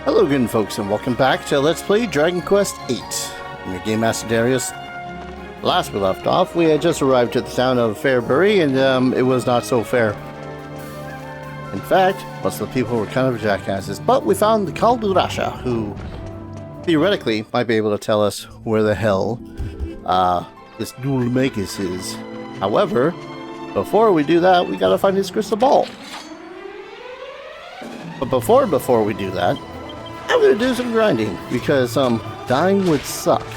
Hello again, folks, and welcome back to Let's Play Dragon Quest VIII. I'm your Game Master Darius. Last we left off, we had just arrived at the town of Fairbury, and it was not so fair. In fact, most of the people were kind of jackasses, but we found the Kaldurasha, who theoretically might be able to tell us where the hell this Dulmagus is. However, before we do that, we gotta find his crystal ball. But before we do that, I'm gonna do some grinding, because dying would suck.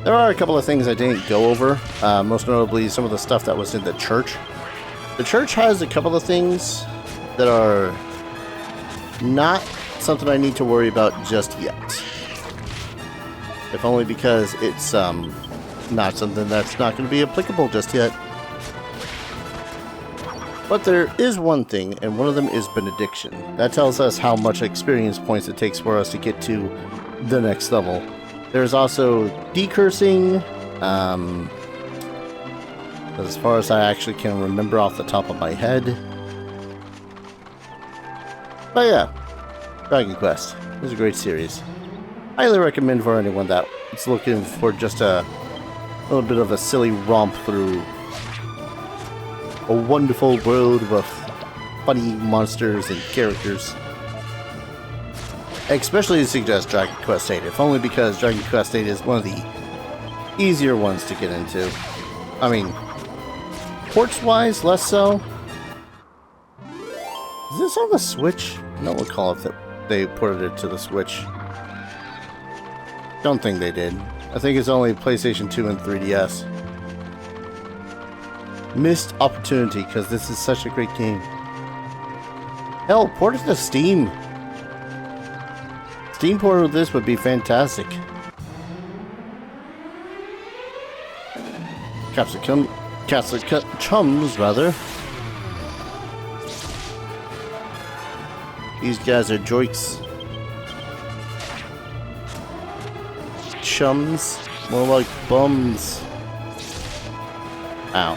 There are a couple of things I didn't go over, most notably some of the stuff that was in the church. The church has a couple of things that are not something I need to worry about just yet. If only because it's not something that's not going to be applicable just yet. But there is one thing, and one of them is benediction. That tells us how much experience points it takes for us to get to the next level. There's also decursing, as far as I actually can remember off the top of my head. But yeah, Dragon Quest is a great series. Highly recommend for anyone that is looking for just a little bit of a silly romp through a wonderful world with funny monsters and characters. I especially suggest Dragon Quest VIII, if only because Dragon Quest VIII is one of the easier ones to get into. I mean, ports-wise, less so. Is this on the Switch? I don't recall if they ported it to the Switch. Don't think they did. I think it's only PlayStation 2 and 3DS. Missed opportunity, because this is such a great game. Hell, port it to Steam. Steam port of this would be fantastic. Capsule chums, rather. These guys are joiks. Chums, more like bums. Ow.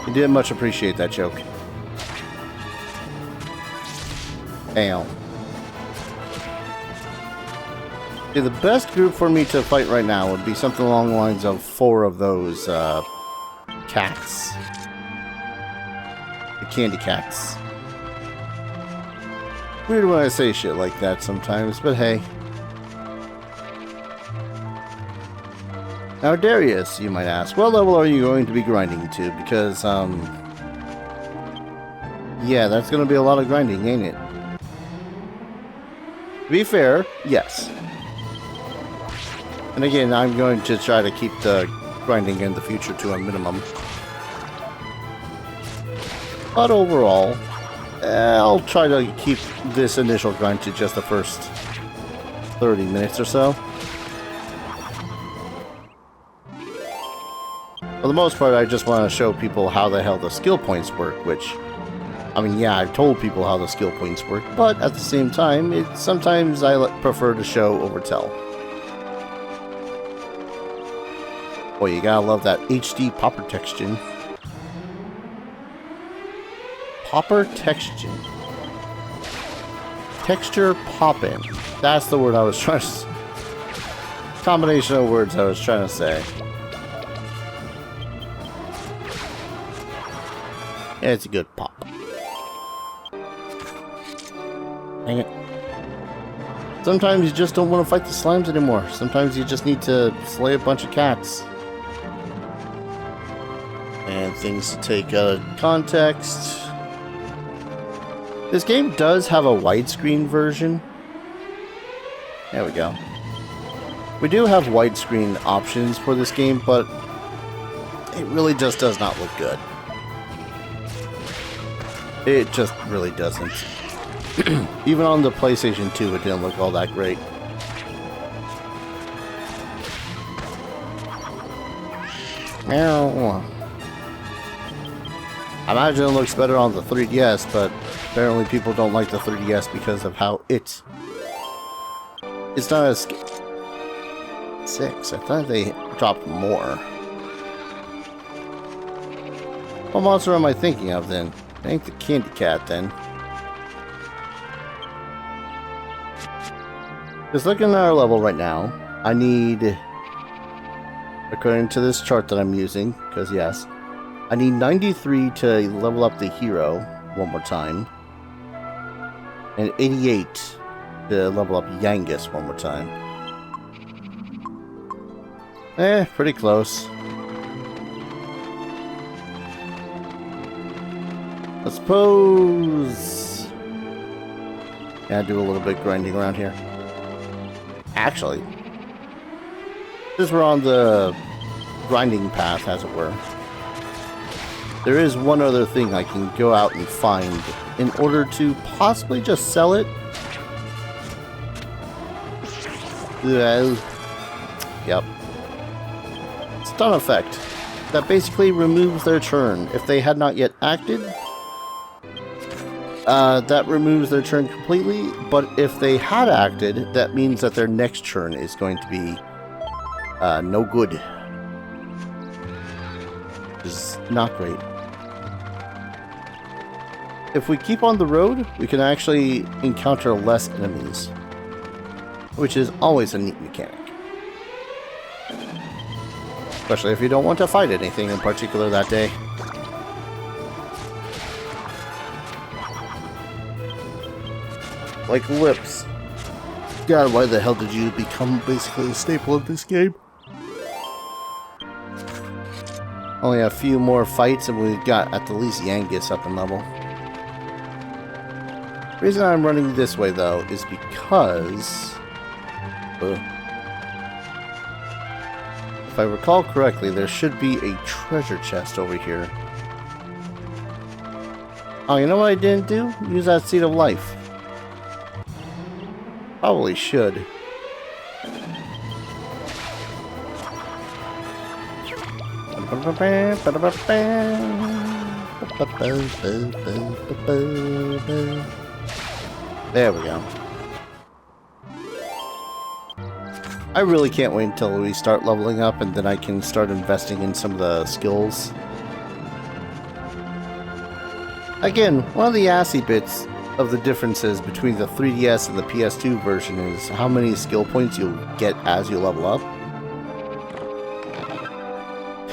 I didn't much appreciate that joke. Ow. Okay, the best group for me to fight right now would be something along the lines of 4 of those, cats. The candy cats. Weird when I say shit like that sometimes, but hey. Now, Darius, you might ask, what level are you going to be grinding to? Because, yeah, that's going to be a lot of grinding, ain't it? To be fair, yes. And again, I'm going to try to keep the grinding in the future to a minimum. But overall, I'll try to keep this initial grind to just the first 30 minutes or so. For the most part, I just want to show people how the hell the skill points work, which, I mean, yeah, I've told people how the skill points work, but at the same time, sometimes I prefer to show over tell. Boy, you gotta love that HD popper texture. Popper texture. Texture poppin'. That's the word I was trying to... Combination of words I was trying to say. Yeah, it's a good pop. Dang it. Sometimes you just don't want to fight the slimes anymore. Sometimes you just need to slay a bunch of cats. And things to take out of context. This game does have a widescreen version. There we go. We do have widescreen options for this game, but it really just does not look good. It just really doesn't. Even on the PlayStation 2, it didn't look all that great. I imagine it looks better on the 3DS, but apparently people don't like the 3DS because of how it's not as... 6. I thought they dropped more. What monster am I thinking of then? I think the candy cat then. Just looking at our level right now, I need, according to this chart that I'm using, because yes, I need 93 to level up the hero one more time, and 88 to level up Yangus one more time. Pretty close. I suppose... yeah, do a little bit grinding around here. Actually, since we're on the grinding path, as it were, there is one other thing I can go out and find in order to possibly just sell it. Yep. Stun effect. That basically removes their turn. If they had not yet acted, that removes their turn completely, but if they had acted, that means that their next turn is going to be no good. Which is not great. If we keep on the road, we can actually encounter less enemies, which is always a neat mechanic. Especially if you don't want to fight anything in particular that day. Like lips. God, why the hell did you become basically a staple of this game? Only a few more fights and we've got at the least Yangus up in level. The reason I'm running this way though is because... if I recall correctly, there should be a treasure chest over here. Oh, you know what I didn't do? Use that Seed of Life. Probably should. There we go. I really can't wait until we start leveling up and then I can start investing in some of the skills. Again, one of the assy bits of the differences between the 3DS and the PS2 version is how many skill points you'll get as you level up.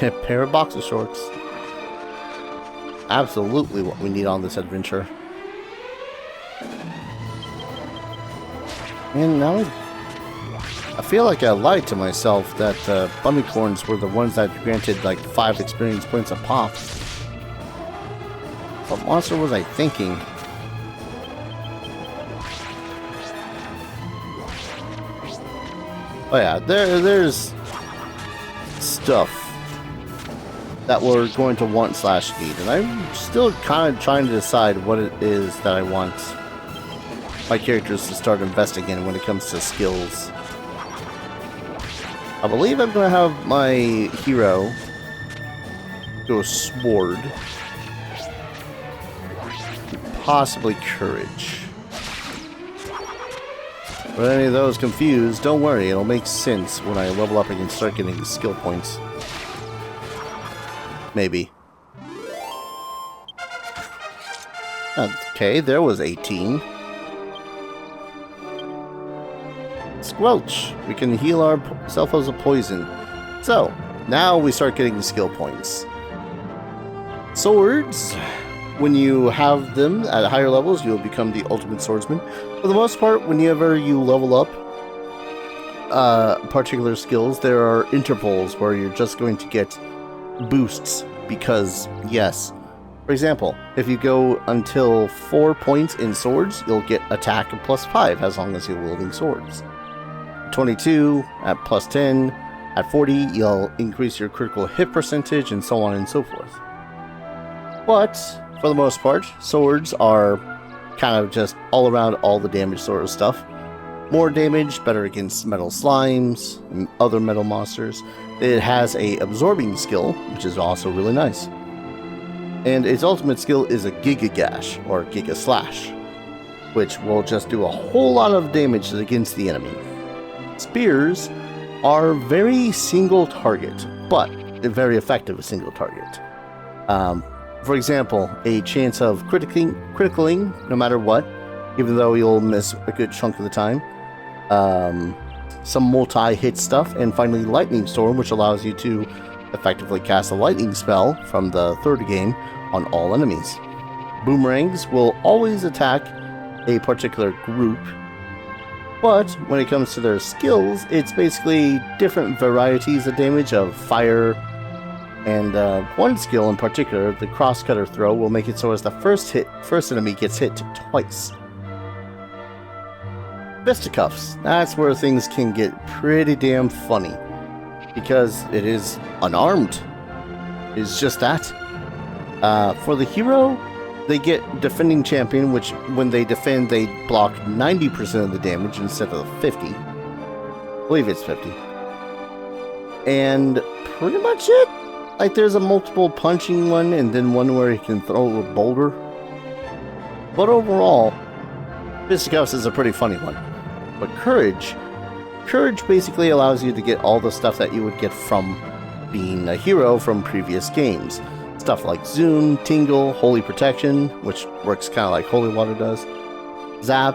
A pair of boxer shorts. Absolutely what we need on this adventure. And now I feel like I lied to myself that Bunicorns were the ones that granted like 5 experience points a pop. What monster was I thinking? Oh yeah, there's stuff that we're going to want / need, and I'm still kind of trying to decide what it is that I want my characters to start investing in when it comes to skills. I believe I'm going to have my hero go Sword, possibly Courage. But any of those confused, don't worry, it'll make sense when I level up and can start getting the skill points. Maybe. Okay, there was 18. Squelch! We can heal ourselves as a poison. So, now we start getting the skill points. Swords. When you have them at higher levels, you'll become the ultimate swordsman. For the most part, whenever you level up particular skills, there are intervals where you're just going to get boosts because, yes. For example, if you go until 4 points in swords, you'll get attack of +5 as long as you're wielding swords. 22 at +10. At 40, you'll increase your critical hit percentage and so on and so forth. But for the most part, swords are kind of just all around all the damage sort of stuff. More damage, better against metal slimes and other metal monsters. It has a absorbing skill, which is also really nice. And its ultimate skill is a Giga Gash, or Giga Slash, which will just do a whole lot of damage against the enemy. Spears are very single target, but they're very effective single target. For example, a chance of criticling no matter what, even though you'll miss a good chunk of the time. some multi-hit stuff, and finally Lightning Storm, which allows you to effectively cast a lightning spell from the third game on all enemies. Boomerangs will always attack a particular group, but when it comes to their skills, it's basically different varieties of damage of fire, and one skill in particular, the cross-cutter throw, will make it so as the first enemy gets hit twice. Fisticuffs, that's where things can get pretty damn funny, because it is unarmed. It's just that. For the hero, they get Defending Champion, which when they defend, they block 90% of the damage instead of 50. I believe it's 50. And pretty much it. Like, there's a multiple punching one, and then one where he can throw a boulder. But overall, Fisticuffs is a pretty funny one. But Courage basically allows you to get all the stuff that you would get from being a hero from previous games. Stuff like Zoom, Tingle, Holy Protection, which works kind of like Holy Water does. Zap,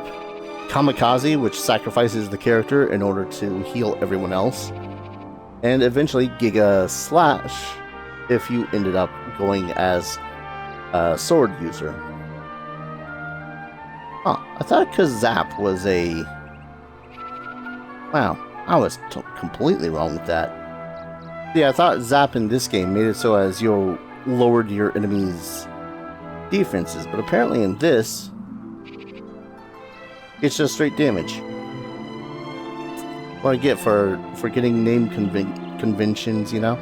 Kamikaze, which sacrifices the character in order to heal everyone else. And eventually Giga Slash, if you ended up going as a sword user. Huh, I thought because Zap was a... Wow, I was completely wrong with that. Yeah, I thought Zap in this game made it so as you lowered your enemies' defenses, but apparently in this, it's just straight damage. What I get for getting name conventions, you know?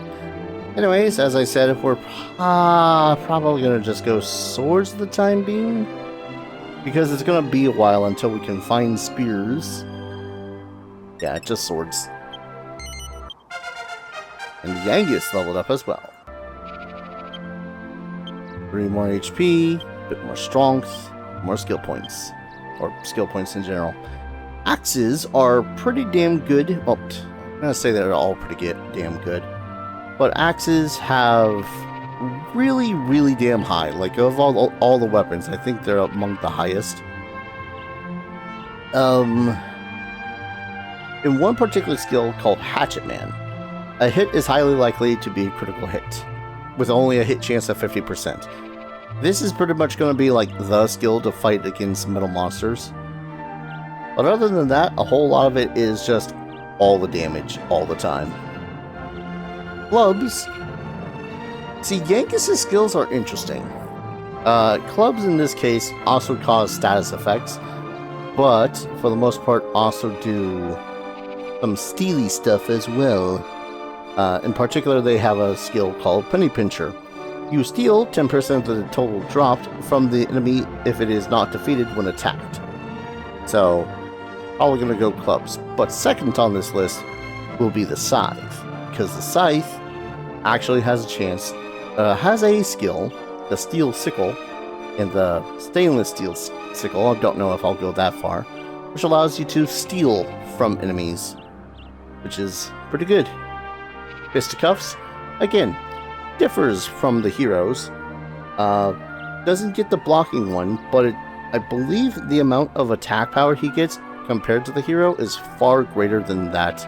Anyways, as I said, we're probably going to just go swords for the time being, because it's going to be a while until we can find spears. Yeah, just swords. And Yangus leveled up as well. 3 more HP, a bit more strength, more skill points. Or skill points in general. Axes are pretty damn good. Well, I'm going to say they're all pretty damn good. But axes have really, really damn high. Like, of all the weapons, I think they're among the highest. In one particular skill called Hatchet Man, a hit is highly likely to be a critical hit, with only a hit chance of 50%. This is pretty much going to be like the skill to fight against metal monsters. But other than that, a whole lot of it is just all the damage, all the time. Clubs. See, Yankees' skills are interesting. Clubs in this case also cause status effects, but for the most part also do some steely stuff as well. In particular, they have a skill called Penny Pincher. You steal 10% of the total dropped from the enemy if it is not defeated when attacked. So, probably going to go clubs. But second on this list will be the Scythe, because the Scythe actually has a chance, has a skill, the Steel Sickle, and the Stainless Steel Sickle, I don't know if I'll go that far, which allows you to steal from enemies, which is pretty good. Fisticuffs, again, differs from the heroes. Doesn't get the blocking one, but I believe the amount of attack power he gets compared to the hero is far greater than that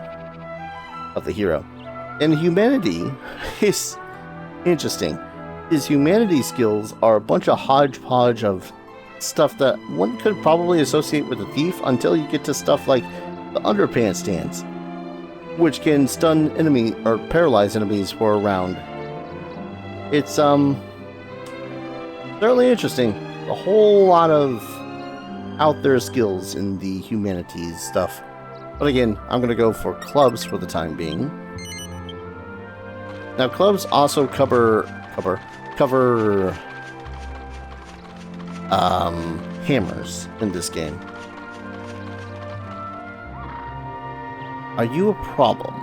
of the hero. And Humanity is interesting. His Humanity skills are a bunch of hodgepodge of stuff that one could probably associate with a thief until you get to stuff like the Underpants Dance, which can stun enemy or paralyze enemies for a round. It's certainly interesting. A whole lot of out there skills in the Humanities stuff. But again, I'm going to go for clubs for the time being. Now, clubs also cover hammers in this game. Are you a problem?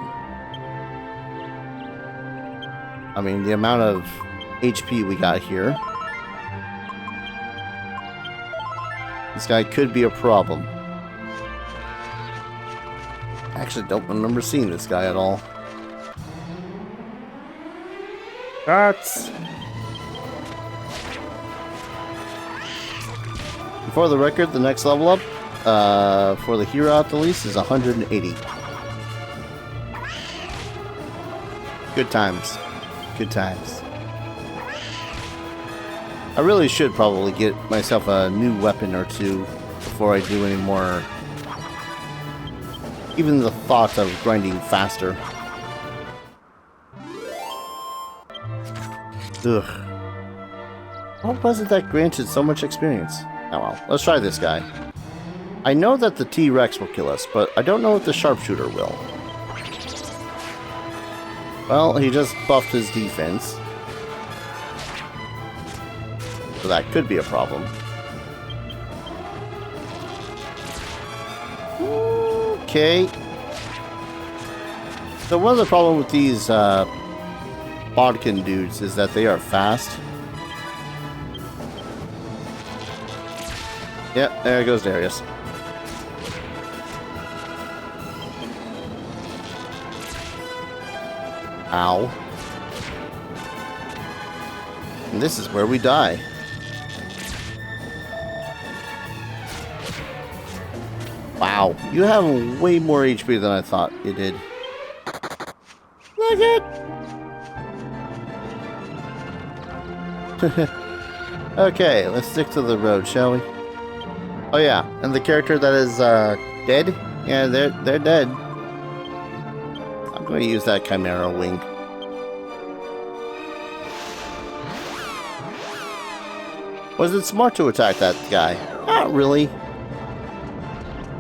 I mean, the amount of HP we got here. This guy could be a problem. I actually don't remember seeing this guy at all. That's... For the record, the next level up for the hero at the least is 180. Good times. Good times. I really should probably get myself a new weapon or two before I do any more. Even the thought of grinding faster. Ugh. What was it that granted so much experience? Oh well, let's try this guy. I know that the T-Rex will kill us, but I don't know if the sharpshooter will. Well, he just buffed his defense. So that could be a problem. Okay. So one of the problems with these bodkin dudes is that they are fast. Yep, there goes Darius. Ow. And this is where we die. Wow, you have way more HP than I thought you did. Look it! Okay, let's stick to the road, shall we? Oh yeah, and the character that is dead? Yeah, they're dead. I'm going to use that Chimera wing. Was it smart to attack that guy? Not really.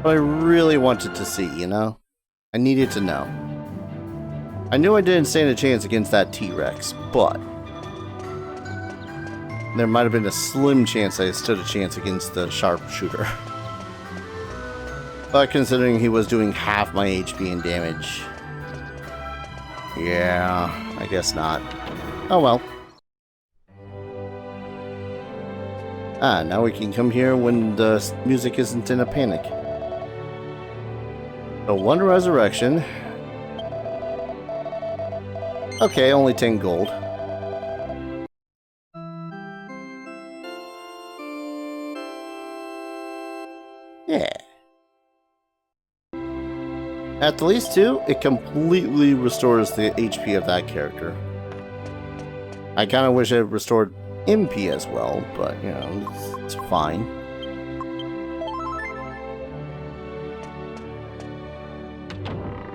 But I really wanted to see, you know? I needed to know. I knew I didn't stand a chance against that T-Rex, but there might have been a slim chance I stood a chance against the sharpshooter. But considering he was doing half my HP and damage, yeah, I guess not. Oh well. Ah, now we can come here when the music isn't in a panic. So one resurrection. Okay, only 10 gold. Yeah. At the least 2, it completely restores the HP of that character. I kind of wish it restored MP as well, but, you know, it's fine.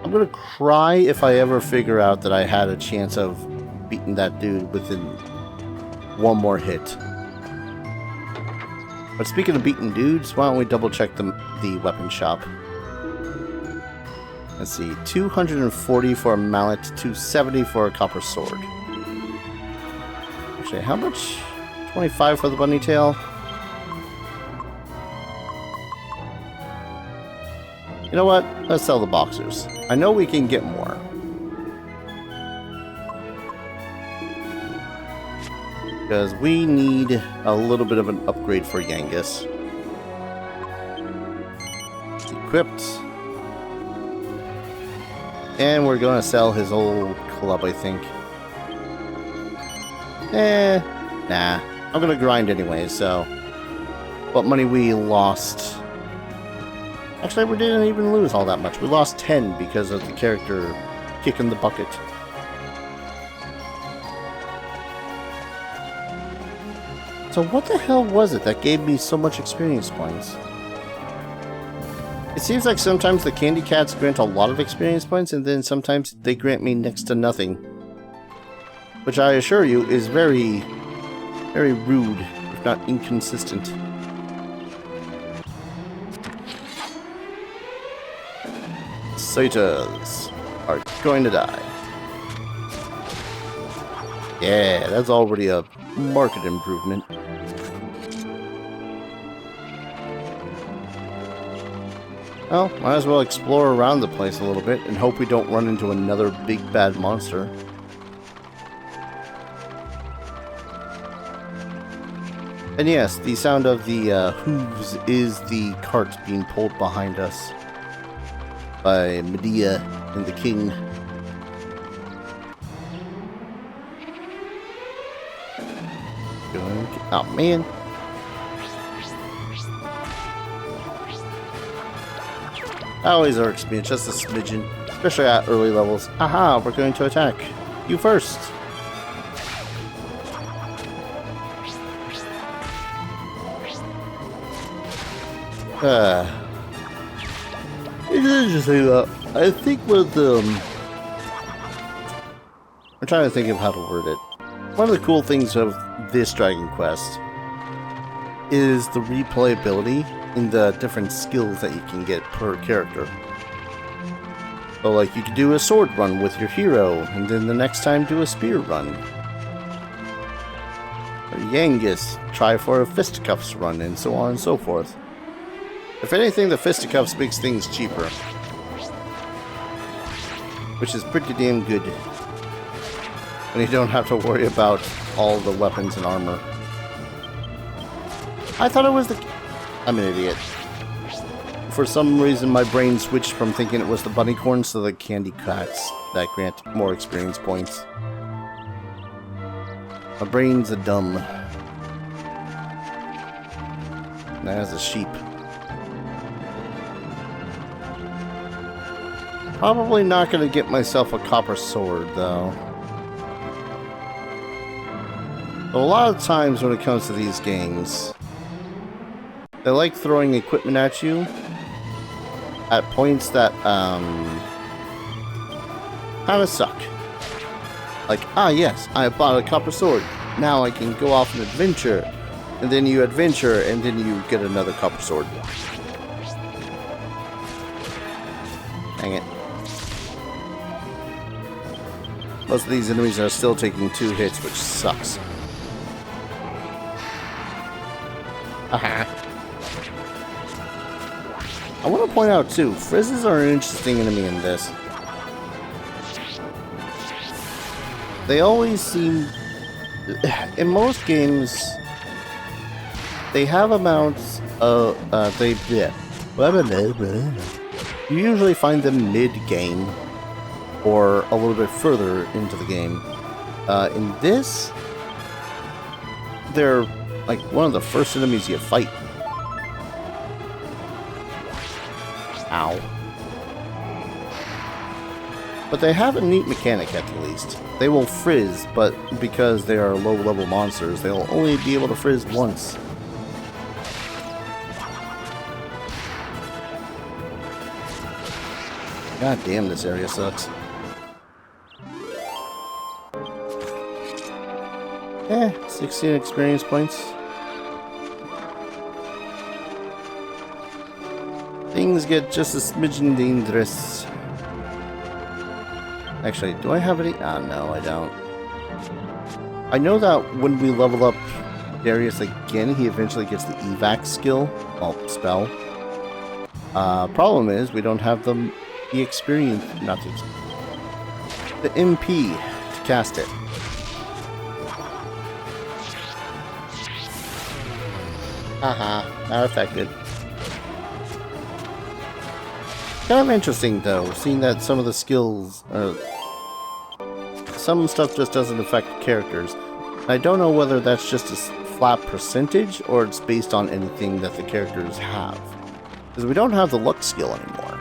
I'm gonna cry if I ever figure out that I had a chance of beating that dude within one more hit. But speaking of beating dudes, why don't we double check the weapon shop? Let's see, 240 for a mallet, 270 for a copper sword. Actually, how much? 25 for the bunny tail? You know what? Let's sell the boxers. I know we can get more. Because we need a little bit of an upgrade for Yangus. Equipped. And we're going to sell his old club, I think. Nah. I'm going to grind anyway, so... What money we lost... Actually, we didn't even lose all that much. We lost 10 because of the character kicking the bucket. So what the hell was it that gave me so much experience points? It seems like sometimes the candy cats grant a lot of experience points, and then sometimes they grant me next to nothing. Which I assure you is very, very rude, if not inconsistent. Satyrs are going to die. Yeah, that's already a market improvement. Well, might as well explore around the place a little bit and hope we don't run into another big bad monster. And yes, the sound of the hooves is the cart being pulled behind us by Medea and the king. Oh man. That always irks me, just a smidgen. Especially at early levels. Aha, we're going to attack. You first. It's interesting though. I think with I'm trying to think of how to word it. One of the cool things of this Dragon Quest is the replayability in the different skills that you can get per character. So like you could do a sword run with your hero, and then the next time do a spear run. Or Yangus, try for a fisticuffs run, and so on and so forth. If anything, the fisticuffs makes things cheaper. Which is pretty damn good. And you don't have to worry about all the weapons and armor. I thought it was the... I'm an idiot. For some reason, my brain switched from thinking it was the Bunicorns to the candy cats that grant more experience points. My brain's a dumb. That's a sheep. Probably not going to get myself a copper sword, though. A lot of times when it comes to these games, they like throwing equipment at you at points that kind of suck. Like, ah yes, I bought a copper sword. Now I can go off an adventure. And then you adventure, and then you get another copper sword. Dang it. Most of these enemies are still taking 2 hits, which sucks. Aha. I want to point out too, frizzes are an interesting enemy in this. They always seem... In most games, they have amounts of... You usually find them mid-game, or a little bit further into the game. In this, they're like one of the first enemies you fight. Ow. But they have a neat mechanic at the least. They will frizz, but because they are low-level monsters, they'll only be able to frizz once. God damn, this area sucks. 16 experience points. Things get just a smidgen dangerous. Actually, do I have any? Ah, no, I don't. I know that when we level up Darius again, he eventually gets the evac skill, well, spell. Problem is, we don't have the experience, not the MP to cast it. Haha, not affected. Kind of interesting though, seeing that some of the skills, some stuff just doesn't affect characters. I don't know whether that's just a flat percentage or it's based on anything that the characters have. Because we don't have the luck skill anymore.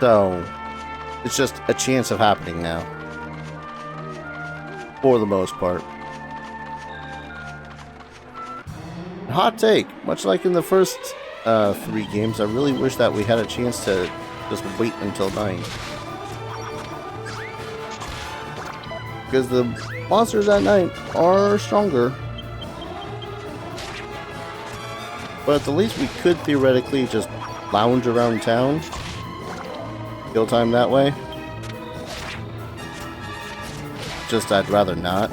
So, it's just a chance of happening now. For the most part. Hot take, much like in the first 3 games, I really wish that we had a chance to just wait until night. Because the monsters at night are stronger. But at the least we could theoretically just lounge around town. Kill time that way. Just I'd rather not.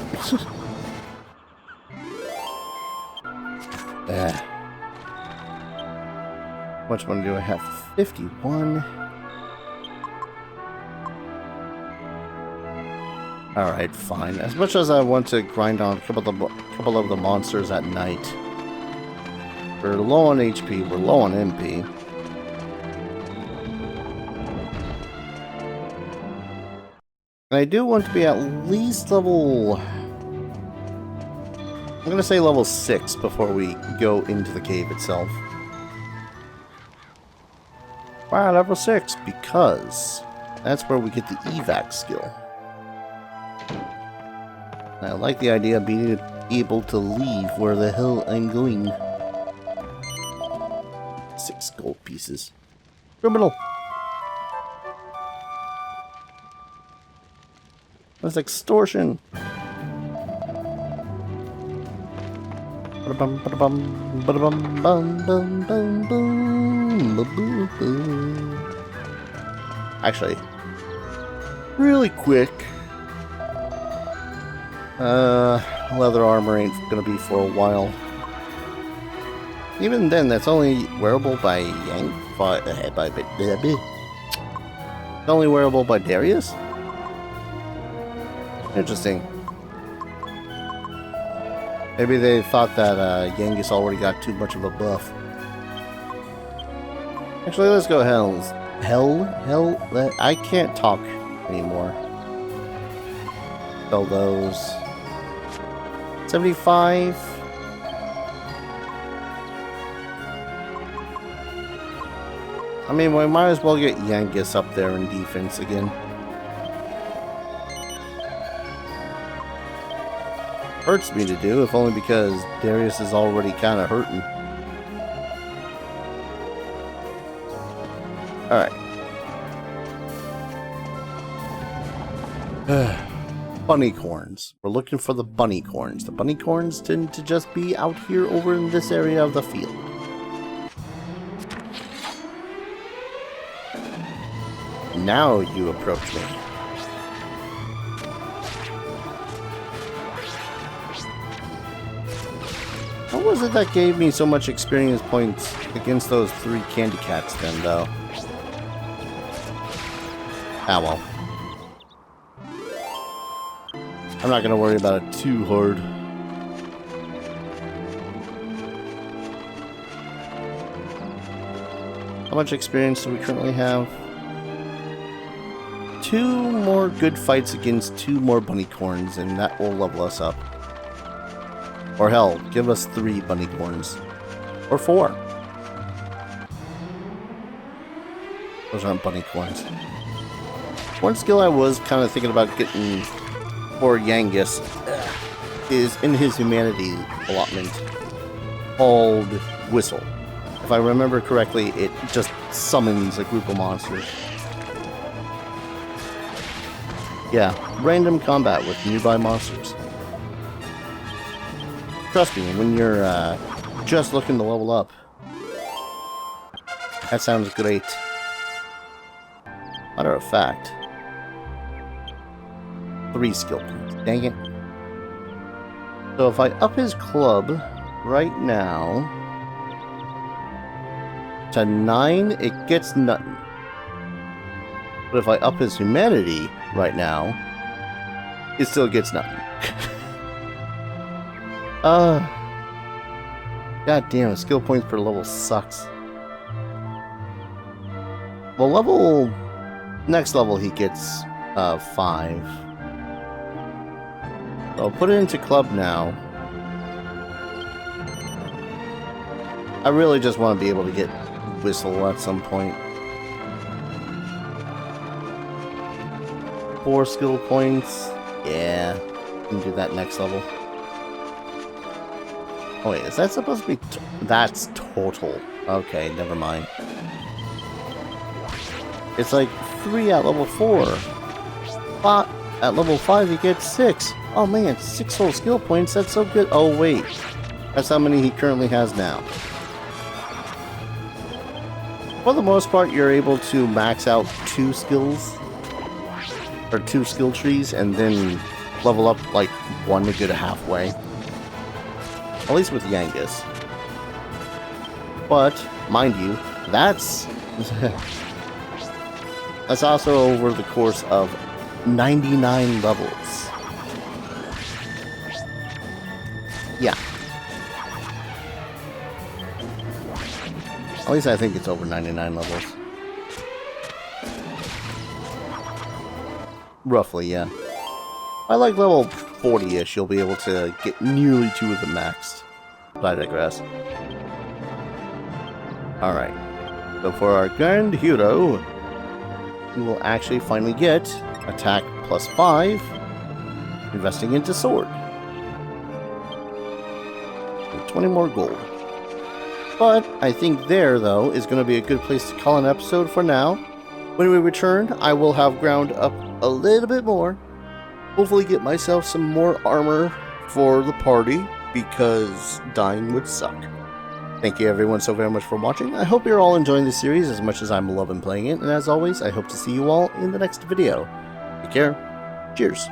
How much money do I have? 51. Alright, fine. As much as I want to grind on a couple of the monsters at night. We're low on HP, we're low on MP. And I do want to be at least level... I'm gonna say level 6 before we go into the cave itself. Why level 6? Because that's where we get the evac skill. And I like the idea of being able to leave where the hell I'm going. 6 gold pieces. Criminal! That's extortion! Actually, really quick, leather armor ain't gonna be for a while. Even then, that's only wearable by Yang. It's only wearable by Darius? Interesting. Maybe they thought that Yangus already got too much of a buff. Actually, let's go I can't talk anymore. Sell those. 75. I mean, we might as well get Yangus up there in defense again. Hurts me to do, if only because Darius is already kind of hurting. Alright. Bunicorns. We're looking for the Bunicorns. The Bunicorns tend to just be out here over in this area of the field. Now you approach me. What was it that gave me so much experience points against those 3 candy cats then, though? Ah, well. I'm not gonna worry about it too hard. How much experience do we currently have? 2 more good fights against 2 more Bunicorns, and that will level us up. Or hell, give us 3 Bunicorns. Or 4. Those aren't Bunicorns. One skill I was kind of thinking about getting for Yangus is in his humanity allotment called Whistle. If I remember correctly, it just summons a group of monsters. Yeah, random combat with nearby monsters. Trust me, when you're just looking to level up, that sounds great. Matter of fact, 3 skill points. Dang it. So if I up his club right now to 9, it gets nothing. But if I up his humanity right now, it still gets nothing. God damn, skill points per level sucks. Well, next level he gets 5. So I'll put it into club now. I really just want to be able to get Whistle at some point. 4 skill points. Yeah, we can do that next level. Oh wait, is that supposed to be... That's total. Okay, never mind. It's like 3 at level 4. But at level 5 you get 6. Oh man, 6 whole skill points, that's so good. Oh wait, that's how many he currently has now. For the most part, you're able to max out 2 skills. Or 2 skill trees, and then level up like 1 to get halfway. At least with Yangus. But, mind you, that's also over the course of 99 levels. Yeah. At least I think it's over 99 levels. Roughly, yeah. By like level 40-ish, you'll be able to get nearly 2 of them maxed. But I digress. Alright. So for our grand hero, we will actually finally get attack +5, investing into sword. And 20 more gold. But I think there, though, is going to be a good place to call an episode for now. When we return, I will have ground up a little bit more. Hopefully get myself some more armor for the party, because dying would suck. Thank you everyone so very much for watching. I hope you're all enjoying this series as much as I'm loving playing it, and as always, I hope to see you all in the next video. Take care. Cheers.